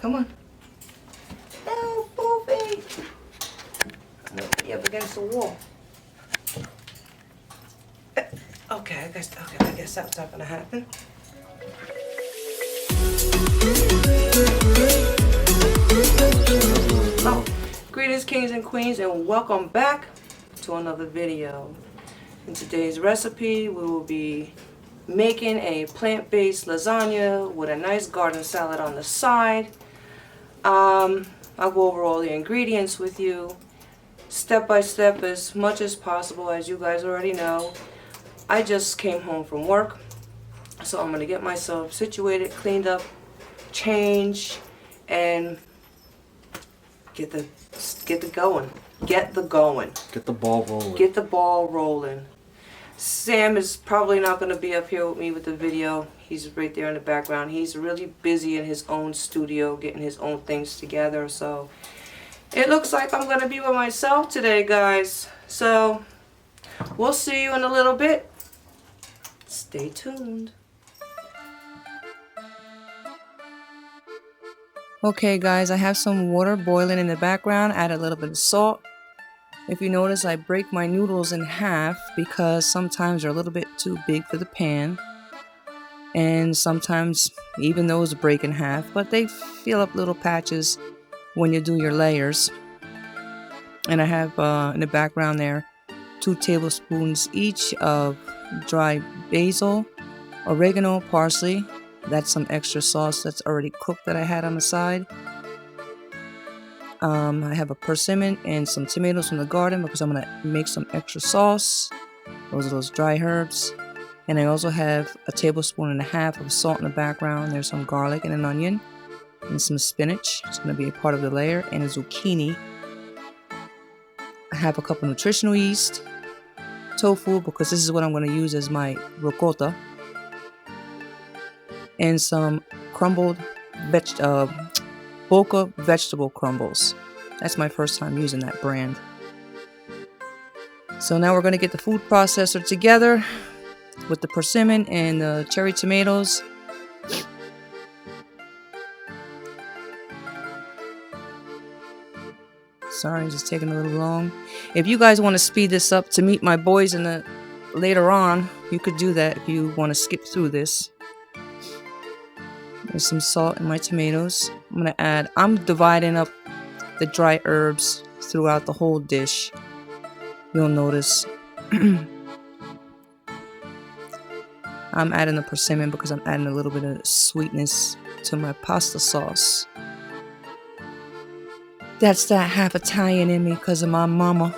Come on. No, Poopy. Be up against the wall. Okay, I guess that's not gonna happen. Oh, greetings, kings and queens, and welcome back to another video. In today's recipe, we will be making a plant-based lasagna with a nice garden salad on the side. I'll go over all the ingredients with you, step by step, as much as possible. As you guys already know, I just came home from work, so I'm gonna get myself situated, cleaned up, change, and get the going. Get the ball rolling. Get the ball rolling. Sam is probably not going to be up here with me with the video. He's right there in the background. He's really busy in his own studio getting his own things together. So it looks like I'm going to be with myself today, guys. So we'll see you in a little bit. Stay tuned. Okay, guys, I have some water boiling in the background. Add a little bit of salt. If you notice, I break my noodles in half because sometimes they're a little bit too big for the pan. And sometimes even those break in half, but they fill up little patches when you do your layers. And I have in the background there 2 tablespoons each of dry basil, oregano, parsley. That's some extra sauce that's already cooked that I had on the side. I have a persimmon and some tomatoes from the garden because I'm going to make some extra sauce. Those are those dry herbs. And I also have a tablespoon and a half of salt in the background. There's some garlic and an onion and some spinach. It's going to be a part of the layer, and a zucchini. I have a cup of nutritional yeast, tofu because this is what I'm going to use as my ricotta, and some crumbled Boca vegetable crumbles. That's my first time using that brand. So now we're going to get the food processor together with the persimmon and the cherry tomatoes. Sorry, just taking a little long. If you guys want to speed this up to meet my boys later on, you could do that if you want to skip through this. There's some salt in my tomatoes. I'm dividing up the dry herbs throughout the whole dish. You'll notice I'm adding the persimmon because I'm adding a little bit of sweetness to my pasta sauce. That's that half Italian in me because of my mama.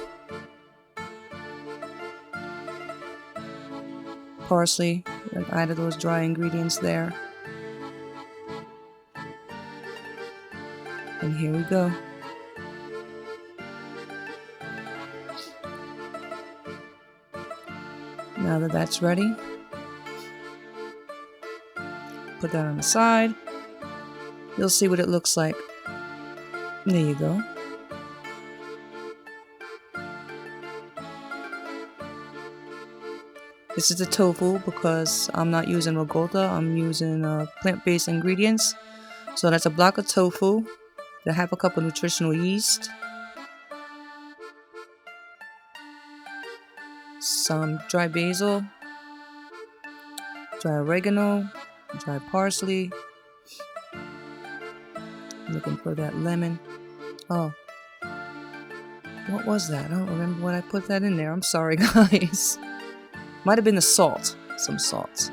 Parsley, I've added those dry ingredients there. And here we go. Now that that's ready, put that on the side. You'll see what it looks like. There you go. This is the tofu because I'm not using ricotta. I'm using plant-based ingredients. So that's a block of tofu. I have a cup of nutritional yeast, some dry basil, dry oregano, dry parsley. Looking for that lemon. Oh, what was that? I don't remember when I put that in there. I'm sorry, guys. Might have been the salt, some salt.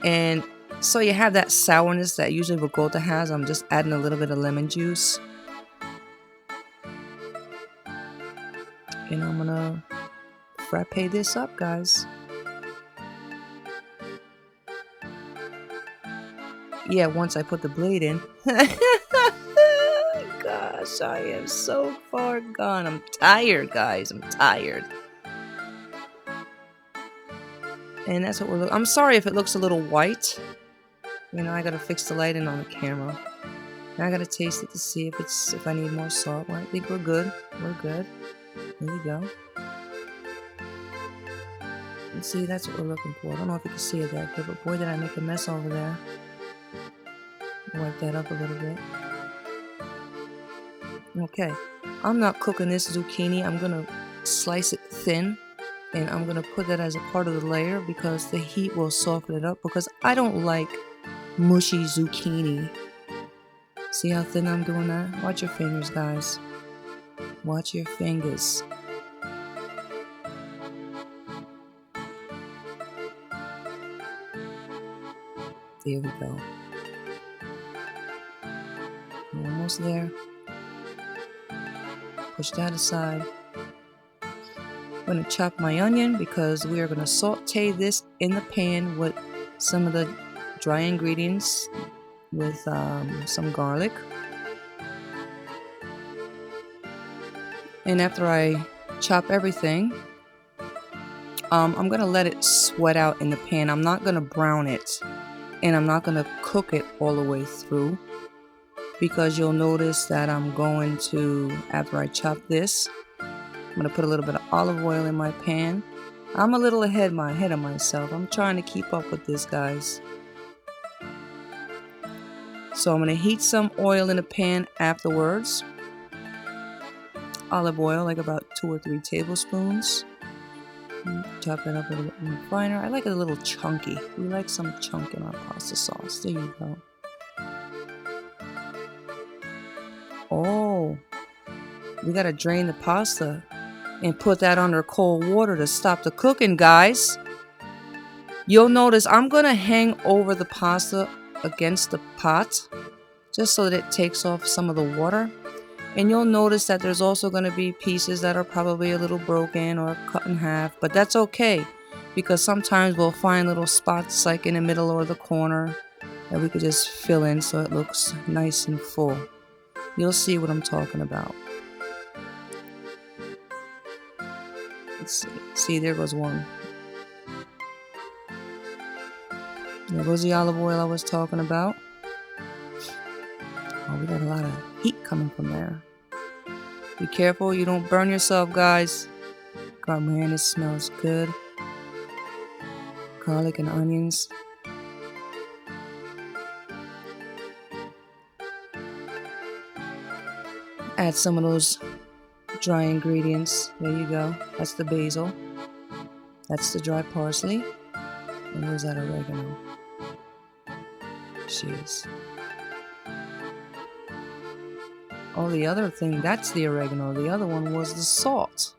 And so you have that sourness that usually ricotta has. I'm just adding a little bit of lemon juice. And I'm gonna frappe this up, guys. Yeah, once I put the blade in. Gosh, I am so far gone. I'm tired, guys. I'm tired. And that's what we're looking. I'm sorry if it looks a little white. You know, I gotta fix the lighting on the camera. And I gotta taste it to see if I need more salt. Well, I think we're good. We're good. There you go. And see, that's what we're looking for. I don't know if you can see it that good, but boy, did I make a mess over there. Wipe that up a little bit. Okay, I'm not cooking this zucchini. I'm gonna slice it thin, and I'm gonna put that as a part of the layer because the heat will soften it up, because I don't like mushy zucchini. See how thin I'm doing that? Watch your fingers, guys. Watch your fingers. There we go. We're almost there. Push that aside. I'm going to chop my onion because we are going to saute this in the pan with some of the dry ingredients, with some garlic. And after I chop everything, I'm going to let it sweat out in the pan. I'm not going to brown it, and I'm not going to cook it all the way through, because you'll notice that I'm going to, after I chop this, I'm going to put a little bit of olive oil in my pan. I'm a little ahead of myself. I'm trying to keep up with this, guys. So I'm going to heat some oil in a pan afterwards. Olive oil, like about 2 or 3 tablespoons. Chop it up a little bit more finer. I like it a little chunky. We like some chunk in our pasta sauce. There you go. Oh, we got to drain the pasta and put that under cold water to stop the cooking, guys. You'll notice I'm going to hang over the pasta against the pot just so that it takes off some of the water. And you'll notice that there's also going to be pieces that are probably a little broken or cut in half, but that's okay, because sometimes we'll find little spots like in the middle or the corner that we could just fill in so it looks nice and full. You'll see what I'm talking about. Let's see, there goes one. There goes the olive oil I was talking about. Oh, we got a lot of heat coming from there. Be careful you don't burn yourself, guys. God, man, it smells good. Garlic and onions. Add some of those dry ingredients. There you go. That's the basil. That's the dry parsley. And where's that oregano? Jeez. Oh, the other thing, that's the oregano. The other one was the salt.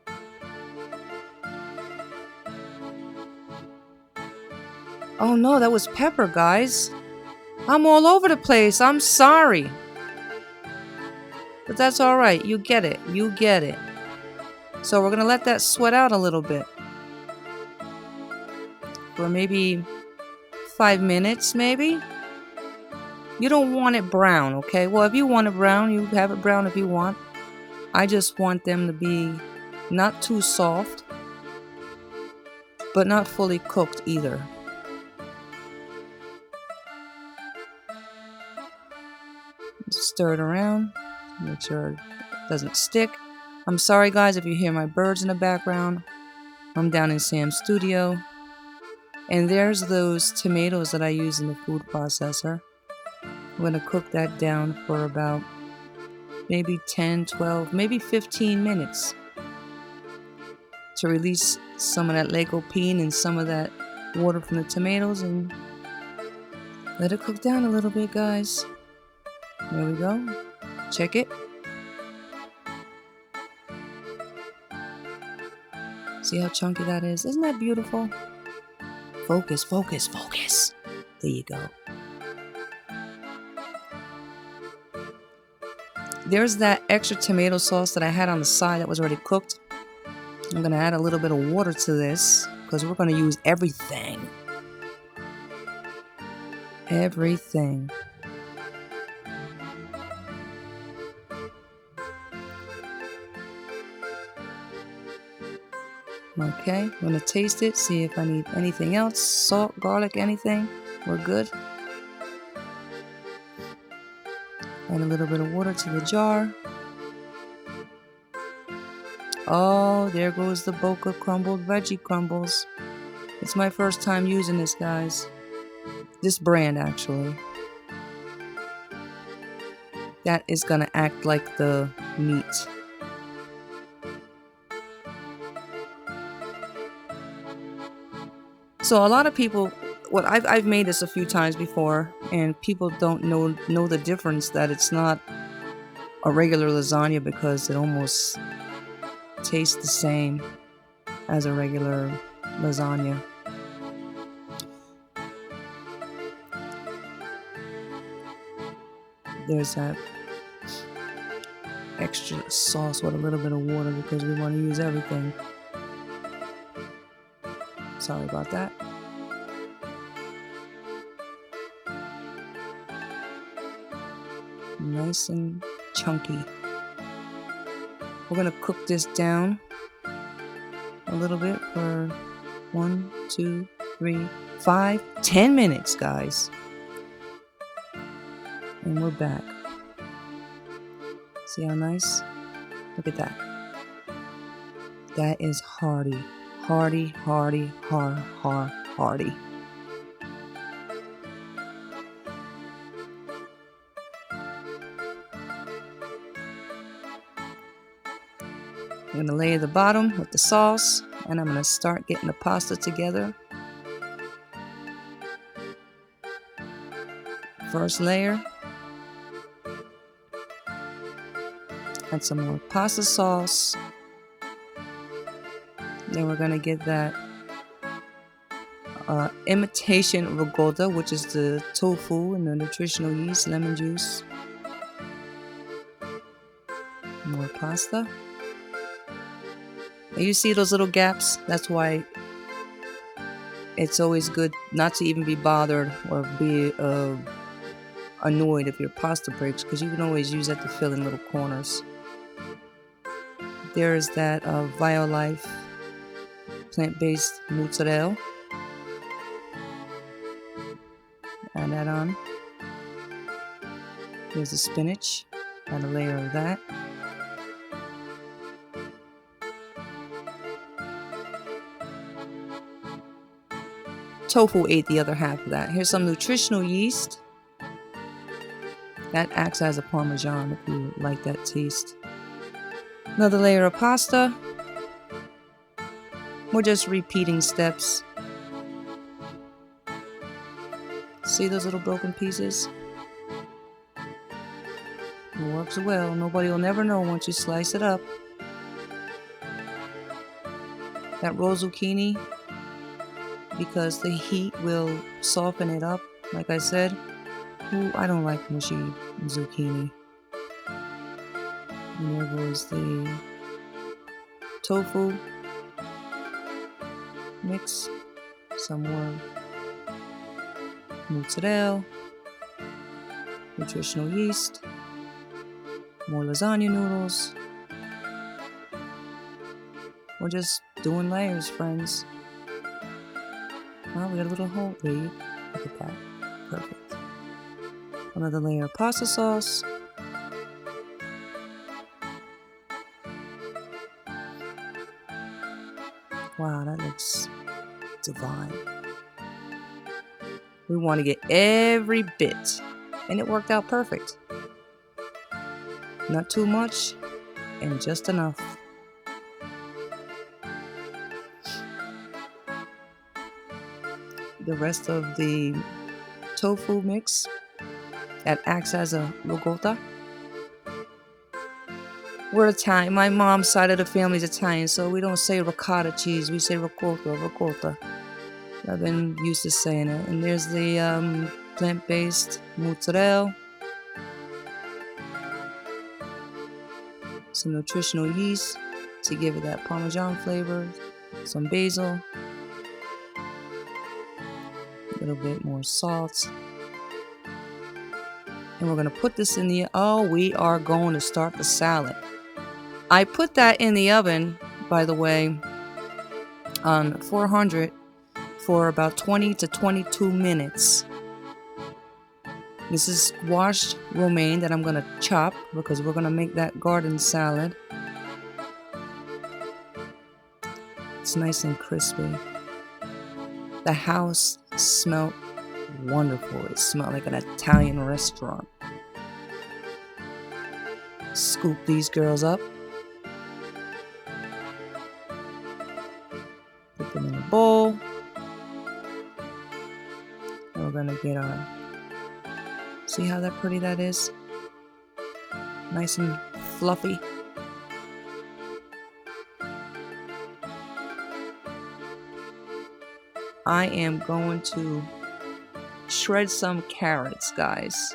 Oh no, that was pepper, guys. I'm all over the place. I'm sorry. But that's alright. You get it. You get it. So we're going to let that sweat out a little bit. For maybe 5 minutes, maybe. You don't want it brown, okay? Well, if you want it brown, you have it brown if you want. I just want them to be not too soft, but not fully cooked either. Stir it around, make sure it doesn't stick. I'm sorry, guys, if you hear my birds in the background. I'm down in Sam's studio. And there's those tomatoes that I use in the food processor. I'm going to cook that down for about maybe 10, 12, maybe 15 minutes to release some of that lycopene and some of that water from the tomatoes, and let it cook down a little bit, guys. There we go. Check it. See how chunky that is? Isn't that beautiful? Focus, focus, focus. There you go. There's that extra tomato sauce that I had on the side that was already cooked. I'm going to add a little bit of water to this because we're going to use everything. Everything. Okay, I'm going to taste it, see if I need anything else. Salt, garlic, anything. We're good. Add a little bit of water to the jar. Oh, there goes the Boca crumbled veggie crumbles. It's my first time using this, guys. This brand, actually. that is gonna act like the meat. So a lot of people, well, I've made this a few times before, and people don't know the difference, that it's not a regular lasagna because it almost tastes the same as a regular lasagna. There's that extra sauce with a little bit of water because we want to use everything. Sorry about that. Nice and chunky. We're gonna cook this down a little bit for 1, 2, 3, 5, 10 minutes, guys. And we're back. See how nice? Look at that. That is hearty. Hearty, hearty, hearty. I'm gonna lay the bottom with the sauce, and I'm gonna start getting the pasta together. First layer. Add some more pasta sauce. Then we're gonna get that imitation ricotta, which is the tofu and the nutritional yeast, lemon juice. More pasta. And you see those little gaps? That's why it's always good not to even be bothered or be annoyed if your pasta breaks, because you can always use that to fill in little corners. There's that Violife plant-based mozzarella. Add that on. Here's the spinach. Add a layer of that. Tofu ate the other half of that. Here's some nutritional yeast. That acts as a parmesan if you like that taste. Another layer of pasta. We're just repeating steps. See those little broken pieces? It works well. Nobody will never know once you slice it up. That raw zucchini, because the heat will soften it up. Like I said, I don't like mushy zucchini. And there goes the tofu mix. Some more mozzarella, nutritional yeast, more lasagna noodles. We're just doing layers, friends. Oh, we got a little hole. Look at that. Perfect. Another layer of pasta sauce. Wow, that looks divine. We want to get every bit, and it worked out perfect. Not too much, and just enough. The rest of the tofu mix that acts as a ricotta. We're Italian. My mom's side of the family is Italian, so we don't say ricotta cheese. We say ricotta. I've been used to saying it. And there's the plant-based mozzarella. Some nutritional yeast to give it that parmesan flavor. Some basil. A little bit more salt. And we're going to put this in the... Oh, we are going to start the salad. I put that in the oven, by the way, on 400 for about 20 to 22 minutes. This is washed romaine that I'm going to chop because we're going to make that garden salad. It's nice and crispy. The house smelled wonderful. It smelled like an Italian restaurant. Scoop these girls up. Put them in a bowl. And we're gonna get our, see how that pretty that is? Nice and fluffy. I am going to shred some carrots, guys.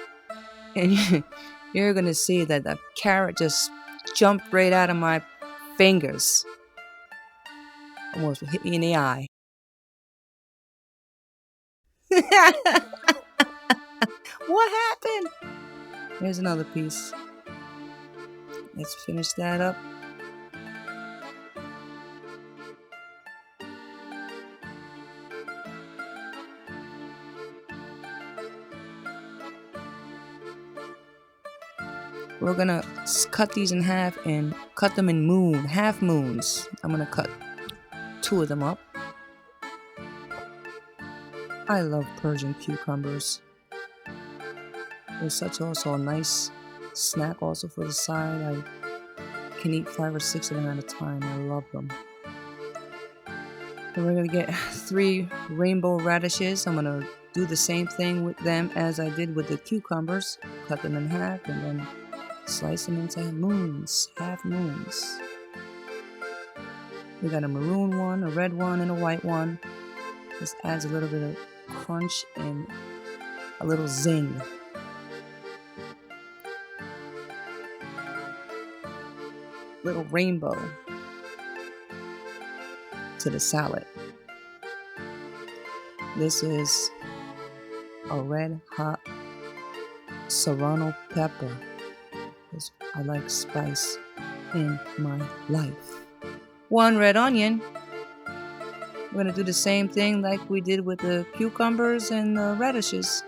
And you're gonna see that the carrot just jumped right out of my fingers. Almost hit me in the eye. What happened? Here's another piece. Let's finish that up. We're gonna cut these in half and cut them in half moons. I'm gonna cut 2 of them up. I love Persian cucumbers. They're such also a nice snack also for the side. I can eat 5 or 6 of them at a time. I love them. And we're gonna get 3 rainbow radishes. I'm gonna do the same thing with them as I did with the cucumbers. Cut them in half and then slice them into half moons. We got a maroon one, a red one, and a white one. This adds a little bit of crunch and a little zing. Little rainbow to the salad. This is a red hot serrano pepper. I like spice in my life. 1 red onion. We're gonna do the same thing like we did with the cucumbers and the radishes.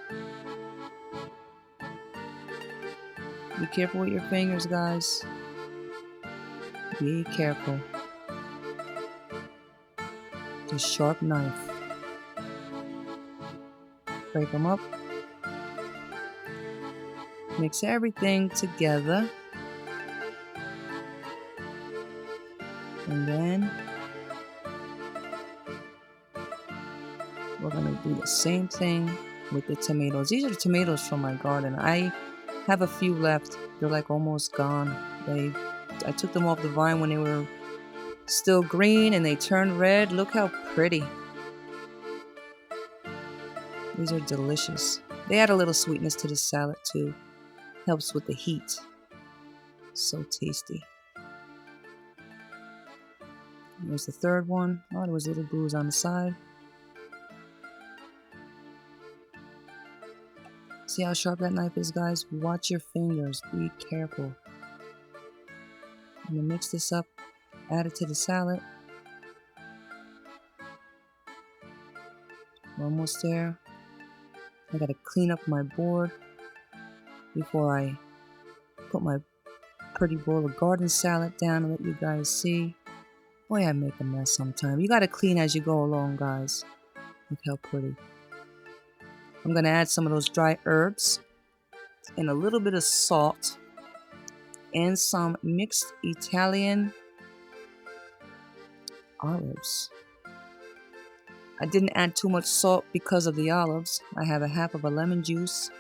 Be careful with your fingers, guys. Be careful. The sharp knife. Break them up. Mix everything together. And then we're gonna do the same thing with the tomatoes. These are the tomatoes from my garden. I have a few left. They're like almost gone. I took them off the vine when they were still green and they turned red. Look how pretty. These are delicious. They add a little sweetness to the salad too. Helps with the heat. So tasty. Here's the 3rd one. Oh, there was a little bruise on the side. See how sharp that knife is, guys? Watch your fingers. Be careful. I'm gonna mix this up. Add it to the salad. We're almost there. I gotta clean up my board before I put my pretty bowl of garden salad down and let you guys see. Boy, I make a mess sometimes. You gotta clean as you go along, guys. Look how pretty. I'm gonna add some of those dry herbs and a little bit of salt and some mixed Italian olives. I didn't add too much salt because of the olives. I have a half of a lemon juice.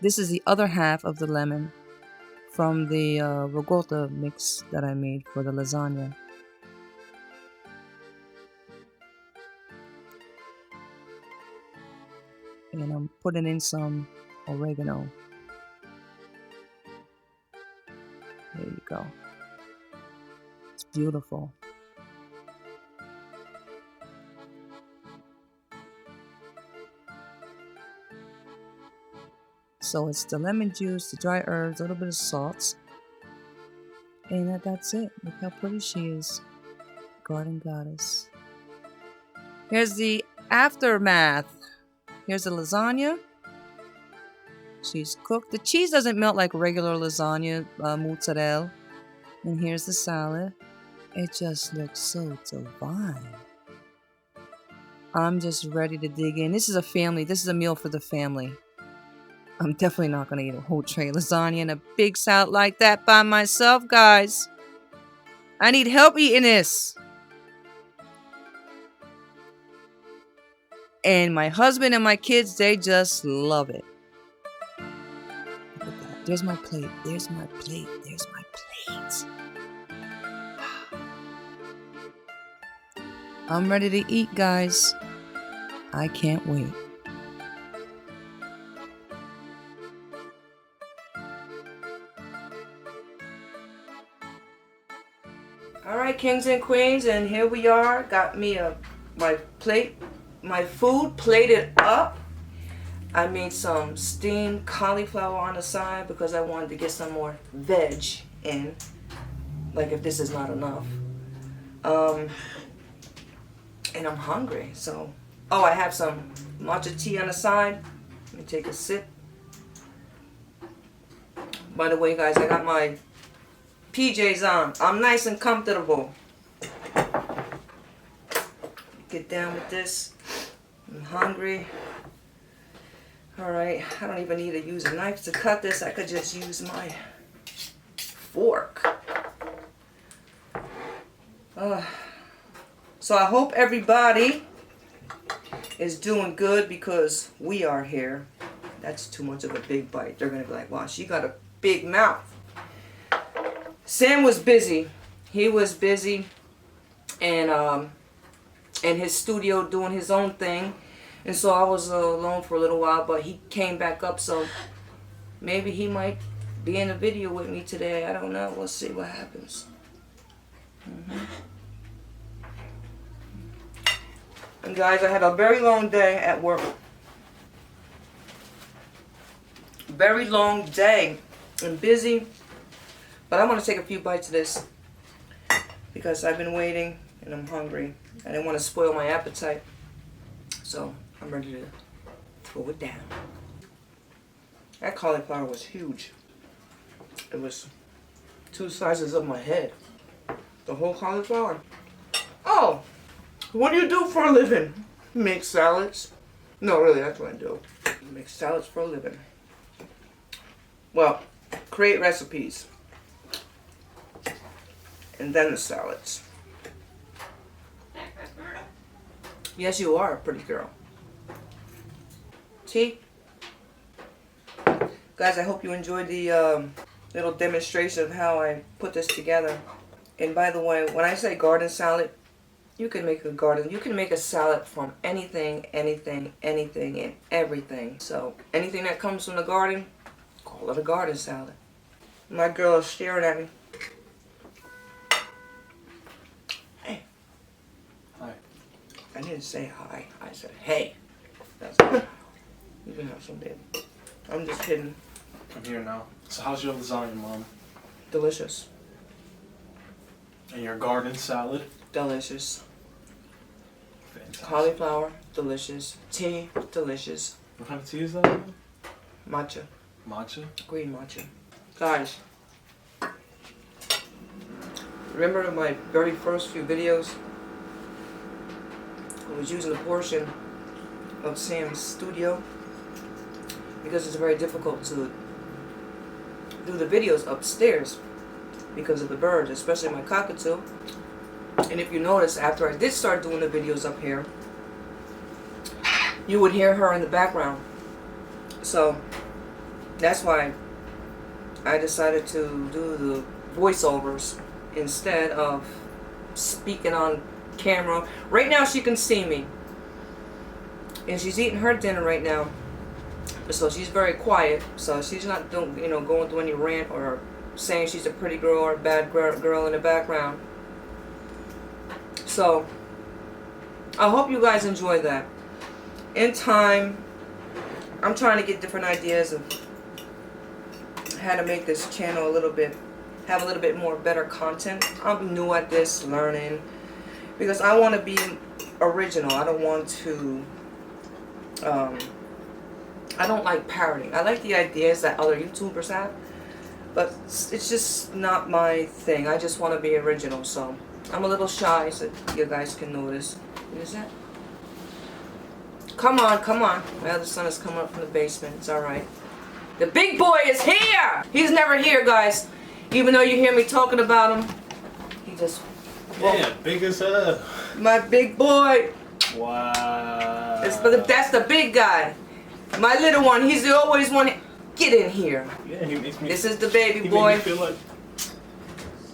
This is the other half of the lemon from the ricotta mix that I made for the lasagna. And I'm putting in some oregano. There you go. It's beautiful. So it's the lemon juice, the dry herbs, a little bit of salt. And that's it. Look how pretty she is. Garden goddess. Here's the aftermath. Here's the lasagna. She's cooked. The cheese doesn't melt like regular lasagna, mozzarella. And here's the salad. It just looks so divine. I'm just ready to dig in. This is a family. This is a meal for the family. I'm definitely not gonna eat a whole tray of lasagna and a big salad like that by myself, guys. I need help eating this. And my husband and my kids, they just love it. Look at that. There's my plate. There's my plate. There's my plate. I'm ready to eat, guys. I can't wait. Alright, kings and queens, and here we are. Got me my plate, my food plated up. I made some steamed cauliflower on the side because I wanted to get some more veg in, like if this is not enough. And I'm hungry, so... Oh, I have some matcha tea on the side. Let me take a sip. By the way, guys, I got my PJs on. I'm nice and comfortable. Get down with this. I'm hungry. Alright, I don't even need to use a knife to cut this. I could just use my fork. So I hope everybody is doing good because we are here. That's too much of a big bite. They're going to be like, wow, she got a big mouth. Sam was busy. He was busy and in his studio doing his own thing. And so I was alone for a little while, but he came back up, so maybe he might be in a video with me today. I don't know. We'll see what happens. And guys, I had a very long day at work. Very long day and busy. But I want to take a few bites of this because I've been waiting and I'm hungry. I didn't want to spoil my appetite. So I'm ready to throw it down. That cauliflower was huge. It was 2 sizes of my head. The whole cauliflower. Oh, what do you do for a living? Make salads? No, really, that's what I do. Make salads for a living. Well, create recipes. And then the salads. Yes, you are a pretty girl. Tea? Guys, I hope you enjoyed the little demonstration of how I put this together. And by the way, when I say garden salad, you can make a salad from anything, and everything. So, anything that comes from the garden, call it a garden salad. My girl is staring at me. Hey. Hi. I didn't say hi. I said, hey. That's you can have some, baby. I'm just kidding. I'm here now. So how's your lasagna, Mom? Delicious. And your garden salad? Delicious. Fantastic. Cauliflower, delicious. Tea, delicious. What kind of tea is that again? Matcha. Matcha? Green matcha. Guys, remember my very first few videos? I was using a portion of Sam's studio because it's very difficult to do the videos upstairs because of the birds, especially my cockatoo. And if you notice, after I did start doing the videos up here, you would hear her in the background. So that's why I decided to do the voiceovers instead of speaking on camera. Right now she can see me. And she's eating her dinner right now. So she's very quiet. So she's not doing, going through any rant or saying she's a pretty girl or a bad girl in the background. So I hope you guys enjoy that. In time, I'm trying to get different ideas of how to make this channel have a little bit more better content. I'm new at this, learning, because I want to be original. I don't want to, I don't like parroting. I like the ideas that other YouTubers have, but it's just not my thing. I just want to be original, so I'm a little shy, so you guys can notice. What is that? Come on, come on. My other son is coming up from the basement. It's alright. The big boy is here! He's never here, guys. Even though you hear me talking about him, he just... Yeah, big as hell. My big boy. Wow. That's the big guy. My little one, he's the always one. Get in here. Yeah, he makes me... This is the baby he boy. Makes me feel like...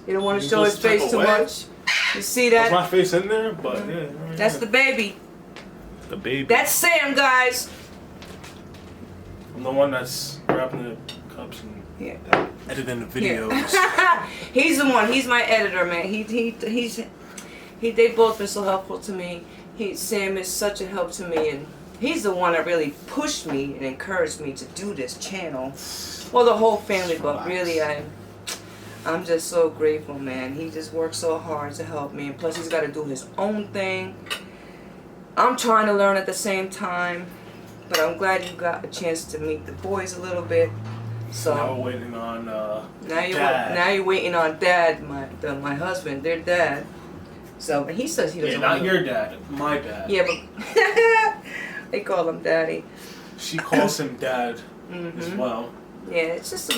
He don't want to He show his goes type face too away. much. You see that? That's my face in there, but yeah. That's the baby. The baby. That's Sam, guys. I'm the one that's grabbing the cups and Yeah. editing the videos. Yeah. He's the one. He's my editor, man. They both been so helpful to me. Sam is such a help to me, and he's the one that really pushed me and encouraged me to do this channel. Well, the whole family, but really, I'm just so grateful, man. He just works so hard to help me, and plus he's got to do his own thing. I'm trying to learn at the same time, but I'm glad you got a chance to meet the boys a little bit. So now we're waiting on Dad. Now you're waiting on Dad, my husband, their dad. So, and he says he doesn't. Yeah, not want your dad, my dad. Yeah, but they call him Daddy. She calls him Dad as well. Yeah, it's just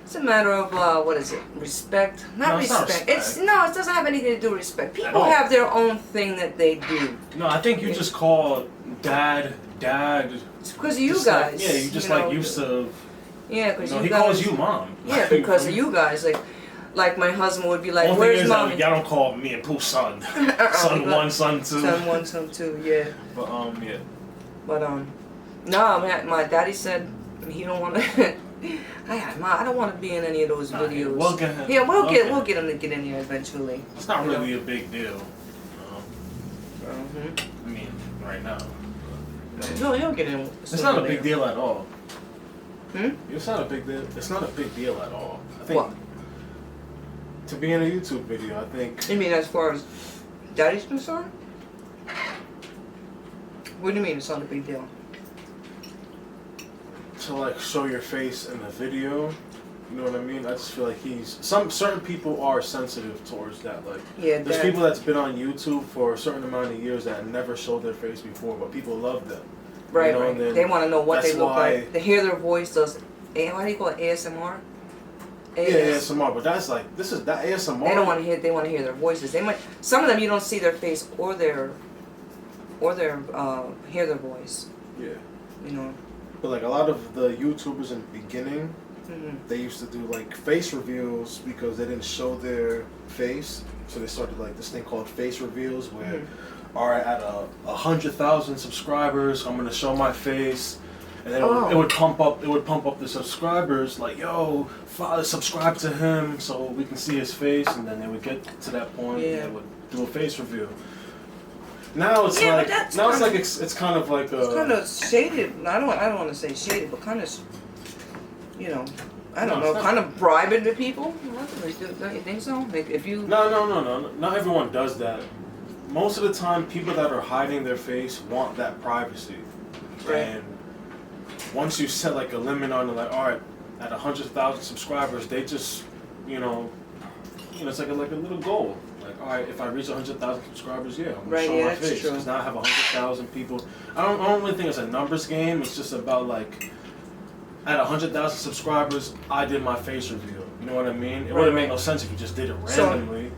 it's a matter of what is it? Respect? Not No, it's not respect. respect. It doesn't have anything to do with respect. People all. have their own thing that they do. No, I think you just call Dad. It's because of you Just guys. Like, yeah, you just used to. Yeah, because You know, you he guys. calls you Mom. Yeah, because of you guys. Like my husband would be like, One "Where's thing is Mommy?" y'all don't call me and Pooh son. Son one, son two. Son one, son two. Yeah. But yeah. But no, man, my daddy said he don't want to. I don't want to be in any of those videos. We'll get him. Yeah, we'll get him to get in there eventually. It's not really a big deal. Mm-hmm. I mean, right now. No, he'll get in. It's not a big deal at all. Hmm? It's not a big deal. It's not a big deal at all. I think. What? To be in a YouTube video, I think. You mean as far as daddy's concerned? What do you mean it's not a big deal? To like show your face in a video, you know what I mean? I just feel like certain people are sensitive towards that. Like, Yeah, there's people that's been on YouTube for a certain amount of years that never showed their face before, but people love them. Right, you know, right. and then They want to know what they that's look why- like. They hear their voice. What do you call it? ASMR? Yeah, ASMR, but that's like that ASMR. They don't want to hear. They want to hear their voices. They might. Some of them you don't see their face or their hear their voice. Yeah. You know. But like a lot of the YouTubers in the beginning, Mm-hmm. they used to do like face reveals because they didn't show their face, so they started like this thing called face reveals where, all right, at 100,000 subscribers, I'm gonna show my face, and then it would pump up. It would pump up the subscribers like, yo, subscribe to him so we can see his face, and then they would get to that point and they would do a face reveal. Now it's like it's kind of like It's kind of shaded. I don't want to say shaded, but kind of, you know, I don't know, kind of bribing the people. Don't you think so? Like if you. No. Not everyone does that. Most of the time, people that are hiding their face want that privacy. Right. And once you set like a limit on it, like, all right, at 100,000 subscribers, they just, you know, it's like a little goal. Like, all right, if I reach 100,000 subscribers, yeah, I'm gonna show my face. Because now I have 100,000 people. I don't really think it's a numbers game. It's just about like, at 100,000 subscribers, I did my face reveal. You know what I mean? It wouldn't make no sense if you just did it randomly.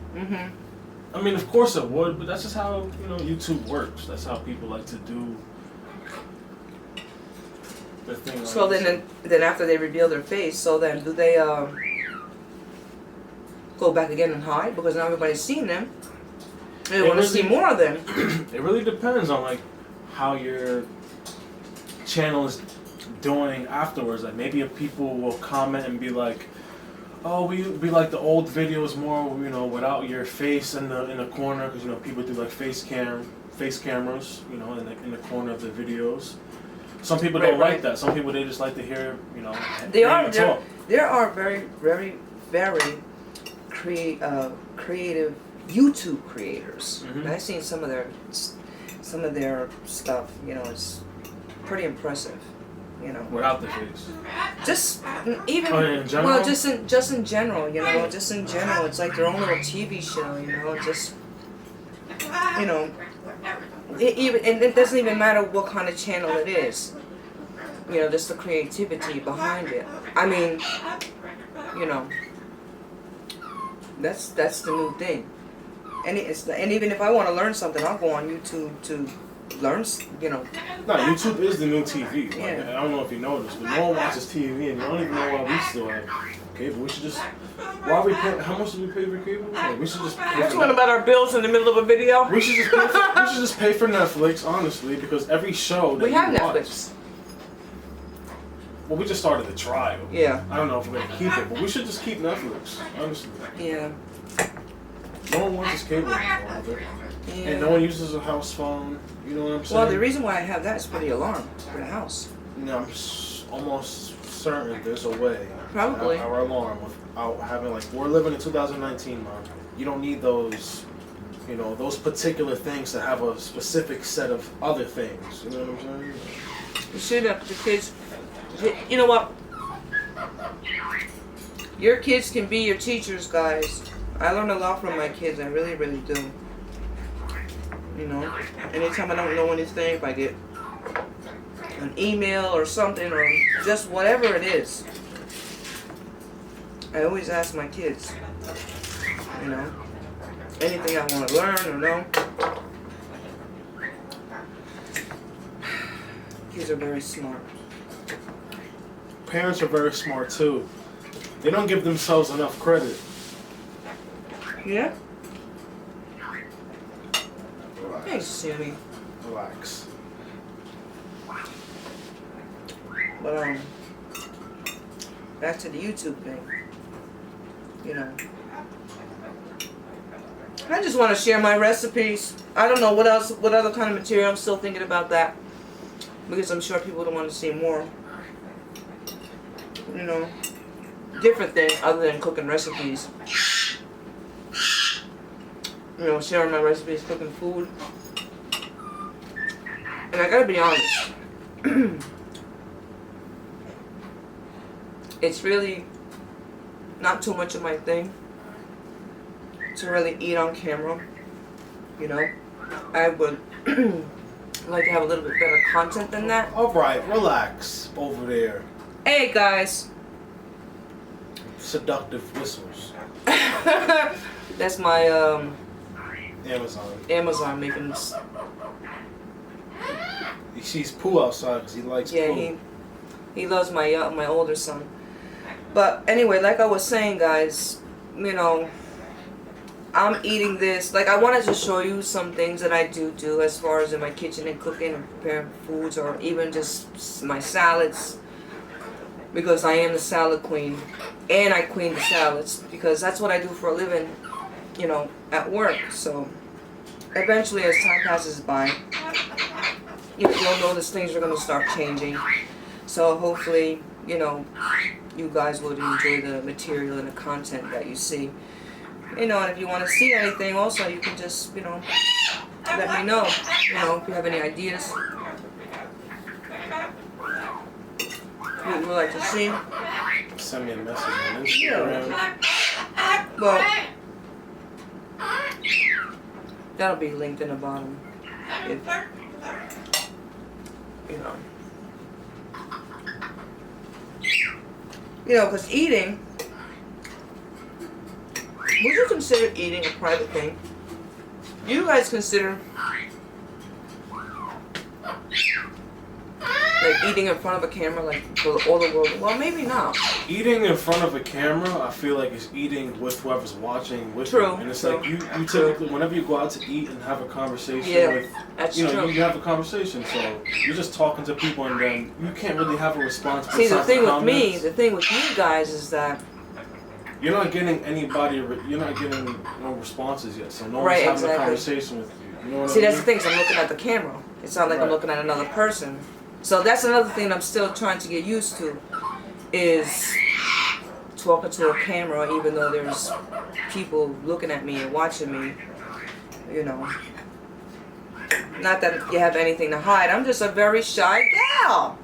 I mean, of course it would, but that's just how YouTube works. That's how people like to do their thing. So then after they reveal their face, so then do they go back again and hide because now everybody's seen them? They want to see more of them. It really depends on like how your channel is doing afterwards. Like maybe if people will comment and be like, "Oh, we like the old videos more, without your face in the corner," because people do like face cameras, in the corner of the videos. Some people don't like that. Some people, they just like to hear, talk. There are very, very, very creative YouTube creators. Mm-hmm. I've seen some of their stuff. It's pretty impressive. Without the face. Just even in general? well, just in general, just in general, it's like their own little TV show, it doesn't even matter what kind of channel it is. You know, just the creativity behind it. I mean, you know, that's the new thing. And and even if I want to learn something, I'll go on YouTube to learn. You know. No, YouTube is the new TV. Like, Yeah. I don't know if you noticed, but no one watches TV, and you don't even know why we still have cable. We should just. Why we pay? How much do we pay for cable? Like, we should just. We're talking about our bills in the middle of a video. We should just pay for Netflix, honestly, because every show that We have watch, Netflix. Well, we just started the trial. Yeah. I don't know if we're gonna keep it, but we should just keep Netflix, honestly. Yeah. No one watches cable anymore, Yeah. and no one uses a house phone. You know what I'm saying? Well, the reason why I have that is for the alarm for the house. You know, I'm almost certain there's a way. Probably. To have our alarm without having we're living in 2019, man. You don't need those, you know, those particular things to have a specific set of other things. You know what I'm saying? You should have the kids. You know what? Your kids can be your teachers, guys. I learn a lot from my kids. I really, really do. You know, anytime I don't know anything, if I get an email or something, or just whatever it is, I always ask my kids. You know, anything I want to learn or know. Kids are very smart. Parents are very smart too. They don't give themselves enough credit. Yeah? Hey, silly. Relax. But, back to the YouTube thing. You know. I just want to share my recipes. I don't know what other kind of material. I'm still thinking about that. Because I'm sure people don't want to see more. You know, different thing other than cooking recipes. You know, sharing my recipes, cooking food. And I gotta be honest. It's really not too much of my thing to really eat on camera. You know, I would like to have a little bit better content than that. Alright, relax over there. Hey guys. Seductive whistles. That's my Amazon making this. He sees poo outside because he likes poo. Yeah, he loves my older son. But anyway, like I was saying, guys, you know, I'm eating this. Like, I wanted to show you some things that I do as far as in my kitchen and cooking and preparing foods, or even just my salads, because I am the salad queen, and I queen the salads because that's what I do for a living, you know, at work. So eventually, as time passes by, you'll notice things are going to start changing. So hopefully, you know, you guys would enjoy the material and the content that you see. You know, and if you want to see anything also, you can just, you know, let me know. You know, if you have any ideas you would like to see. Send me a message on Instagram. Yeah. Well, that'll be linked in the bottom. If, you know. You know, because eating, would you consider eating a private thing? Do you guys consider like eating in front of a camera, like for all the world? Well, maybe not. Eating in front of a camera, I feel like is eating with whoever's watching with you. And it's like you typically, whenever you go out to eat and have a conversation with, that's you know, true. you have a conversation. So you're just talking to people, and then you can't really have a response. See, the thing with me, comments. the thing with you guys is that You're not getting anybody. You're not getting no responses yet. So no one's Right, having exactly. a conversation with you. You know what see, I that's mean? the thing. So I'm looking at the camera. It's not like I'm Right. looking at another person. So that's another thing I'm still trying to get used to, is talking to a camera, even though there's people looking at me and watching me. You know, not that you have anything to hide. I'm just a very shy gal.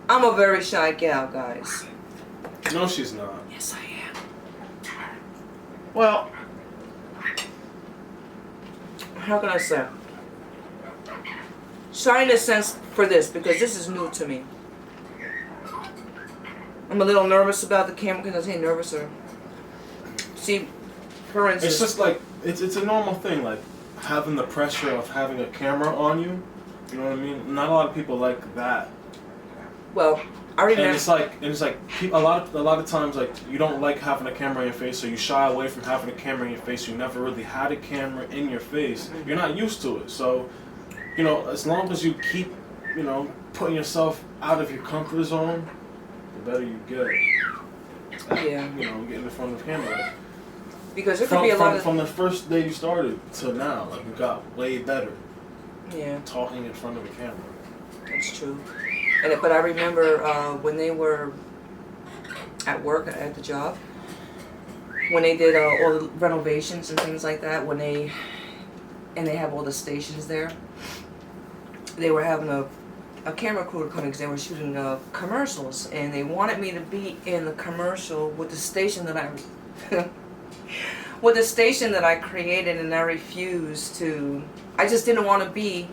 I'm a very shy gal, guys. No, she's not. Yes, I am. Well, how can I say? Shy in a sense for this, because this is new to me. I'm a little nervous about the camera because I say nervous or see, for instance. It's just like it's a normal thing, like having the pressure of having a camera on you. You know what I mean? Not a lot of people like that. Well, I remember. And it's like a lot of times, like, you don't like having a camera in your face, so you shy away from having a camera in your face. You never really had a camera in your face. Mm-hmm. You're not used to it. So, you know, as long as you keep, you know, putting yourself out of your comfort zone, the better you get. Yeah. You know, getting in front of the camera. Because there could be a lot of. From the first day you started till now, like, you got way better. Yeah. Talking in front of a camera. That's true. But I remember when they were at work at the job, when they did all the renovations and things like that, they have all the stations there, they were having a camera crew to come in because they were shooting commercials, and they wanted me to be in the commercial with the station that I created, and I refused to. I just didn't want to be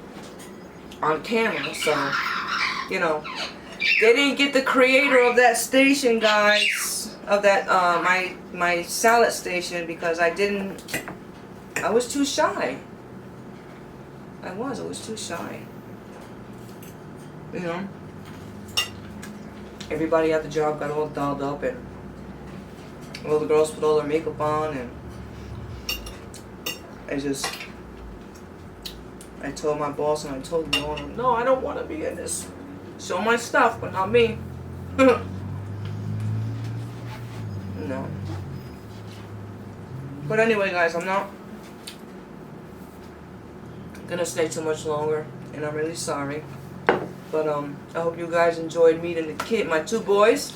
on camera, so. You know, they didn't get the creator of that station, guys, of that my salad station, because I was too shy. I was too shy. You know, everybody at the job got all dolled up, and all the girls put all their makeup on, and I told my boss, and I told him, no, I don't want to be in this. Show my stuff, but not me. No. But anyway, guys, I'm not gonna stay too much longer, and I'm really sorry. But I hope you guys enjoyed meeting my two boys.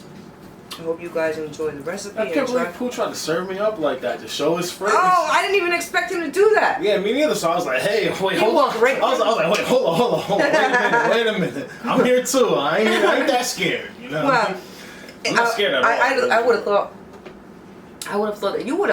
I hope you guys enjoyed the recipe. I can't believe Pooh tried to serve me up like that to show his friends. Oh, I didn't even expect him to do that. Yeah, me neither. So I was like, hey, wait, hold on. I was like, wait, hold on. Wait a minute. I'm here too. I ain't that scared. You know. Well, I'm not scared at all. I would have thought that you would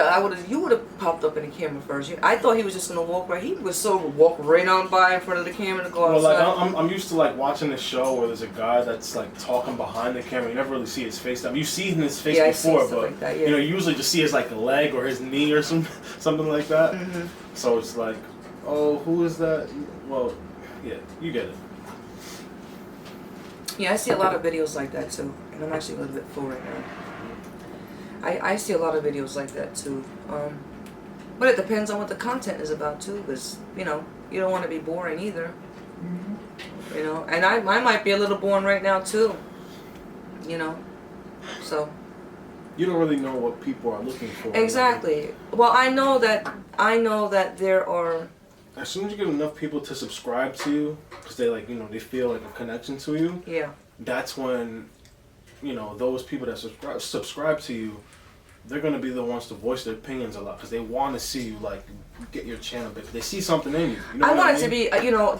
have popped up in the camera first. I thought he was just gonna walk right. He was walk right on by in front of the camera to go outside. Well, like I'm used to like watching this show where there's a guy that's like talking behind the camera. You never really see his face. I mean, you've seen his face before, but like that, yeah. You know, you usually just see his like leg or his knee or something like that. Mm-hmm. So it's like, oh, who is that? Well, yeah, you get it. Yeah, I see a lot of videos like that too, and I'm actually a little bit full right now. I see a lot of videos like that too, but it depends on what the content is about too, because you know, you don't want to be boring either. Mm-hmm. You know, and I might be a little boring right now too. You know, so. You don't really know what people are looking for. Exactly. Well, I know that there are. As soon as you get enough people to subscribe to you, because they like, you know, they feel like a connection to you. Yeah. That's when, you know, those people that subscribe to you, they're gonna be the ones to voice their opinions a lot, because they want to see you like get your channel big. They see something in you. You know I want it to be, you know,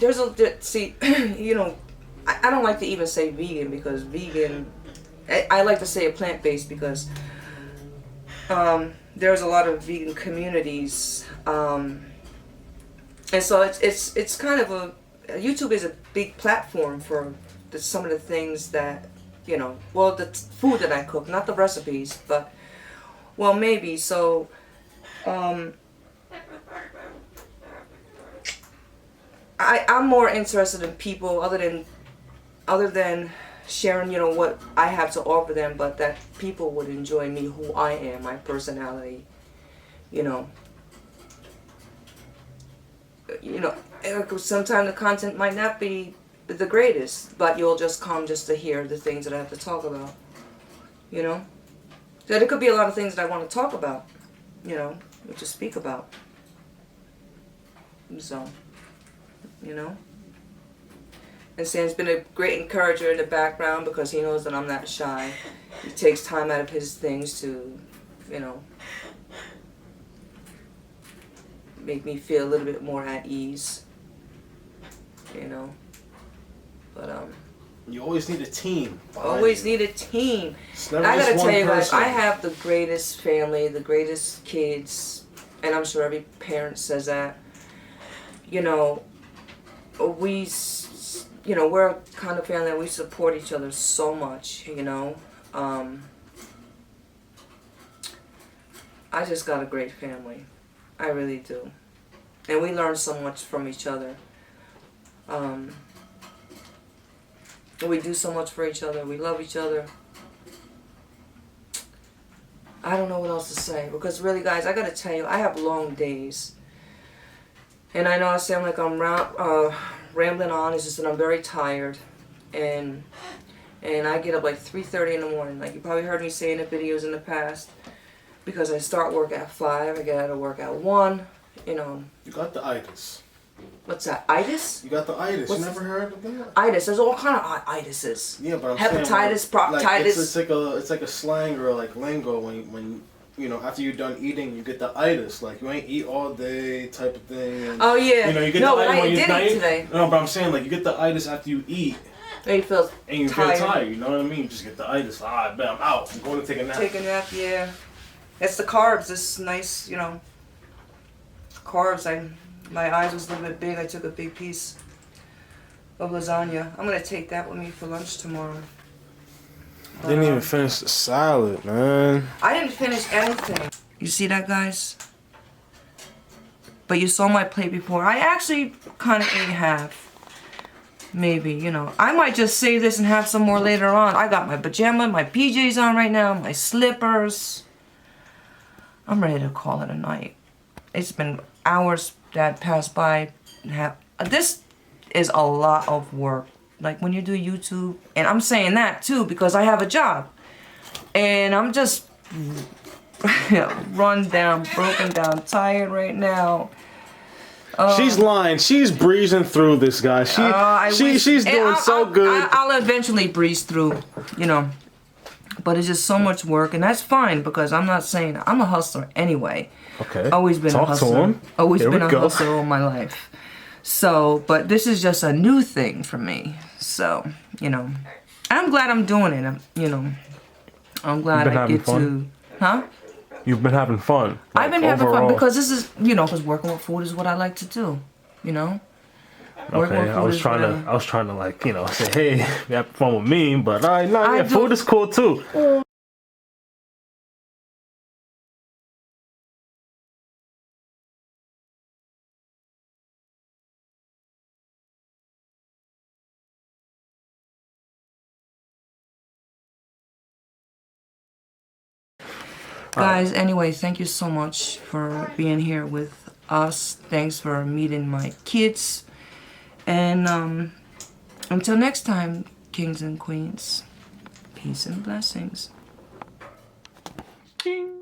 you know, I don't like to even say vegan, because vegan, I like to say a plant-based, because there's a lot of vegan communities, and so it's kind of YouTube is a big platform for some of the things that, you know, well, the food that I cook, not the recipes, but, well, maybe, so, I'm more interested in people other than sharing, you know, what I have to offer them, but that people would enjoy me, who I am, my personality, you know. You know, sometimes the content might not be the greatest, but you'll just come just to hear the things that I have to talk about, you know. So there could be a lot of things that I want to talk about, you know, or to speak about. So, you know. And Sam's been a great encourager in the background, because he knows that I'm not shy. He takes time out of his things to, you know, make me feel a little bit more at ease, you know. But You always need a team. Always need a team. It's never I just gotta one tell you guys, person. I have the greatest family, the greatest kids, and I'm sure every parent says that. You know, we're a kind of family that we support each other so much, you know. I just got a great family. I really do. And we learn so much from each other. We do so much for each other. We love each other. I don't know what else to say. Because really, guys, I gotta tell you, I have long days. And I know I sound like I'm rambling on. It's just that I'm very tired. And I get up like 3:30 in the morning. Like you probably heard me say in the videos in the past. Because I start work at 5. I get out of work at 1. You know. You got the itis. What's that? Itis? You got the itis. What's you never heard of that? Itis. There's all kind of itises. Yeah, but I'm hepatitis, saying, like, proctitis. it's like a slang or like lingo when you know after you're done eating you get the itis, like you ain't eat all day type of thing. And, oh yeah. You know you get no, the itis I when did you're eat today. No, but I'm saying like you get the itis after you eat. And you feel and you tired. feel tired. You know what I mean? You just get the itis. I bet I'm out. I'm going to take a nap. Take a nap, yeah. It's the carbs. This nice, you know, carbs. My eyes was a little bit big. I took a big piece of lasagna. I'm gonna take that with me for lunch tomorrow. Didn't even finish the salad, man. I didn't finish anything. You see that, guys? But you saw my plate before. I actually kind of ate half. Maybe, you know. I might just save this and have some more later on. I got my pajama, my PJs on right now, my slippers. I'm ready to call it a night. It's been hours that passed by. This is a lot of work. Like when you do YouTube, and I'm saying that too because I have a job. And I'm just run down, broken down, tired right now. She's lying. She's breezing through this, guy. She's doing so good. I'll eventually breeze through, you know. But it's just so much work, and that's fine because I'm not saying I'm a hustler anyway. Okay. Always been a hustler. Always been a hustler all my life. So, but this is just a new thing for me. So, you know, I'm glad I'm doing it. You know, I'm glad I get to. Huh? You've been having fun. I've been having fun because this is, you know, because working with food is what I like to do. You know. Okay, I was trying to like, you know, say, hey, you have fun with me, but food is cool too. Guys, anyway, thank you so much for being here with us. Thanks for meeting my kids. And until next time, kings and queens, peace and blessings. Ding.